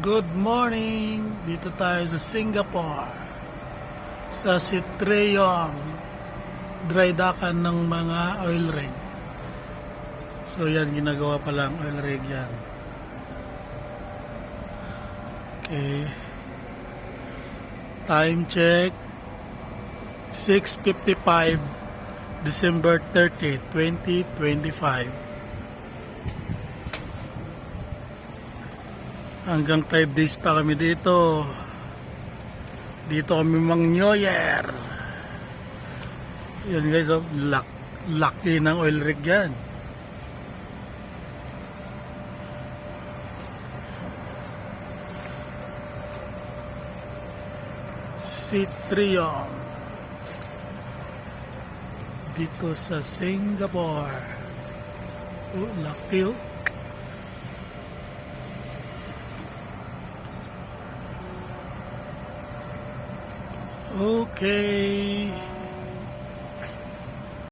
Good morning! Dito tayo sa Singapore sa Citreyong dry dockan ng mga oil rig. So yan, ginagawa pa lang oil rig yan. Okay. Time check 6:55 December 30, 2025. Hanggang 5 days pa kami dito. Dito kami mang New Year. Yan guys, oh, laki ng oil rig yan. Citreyong dito sa Singapore. Oh, laki oh. Okay.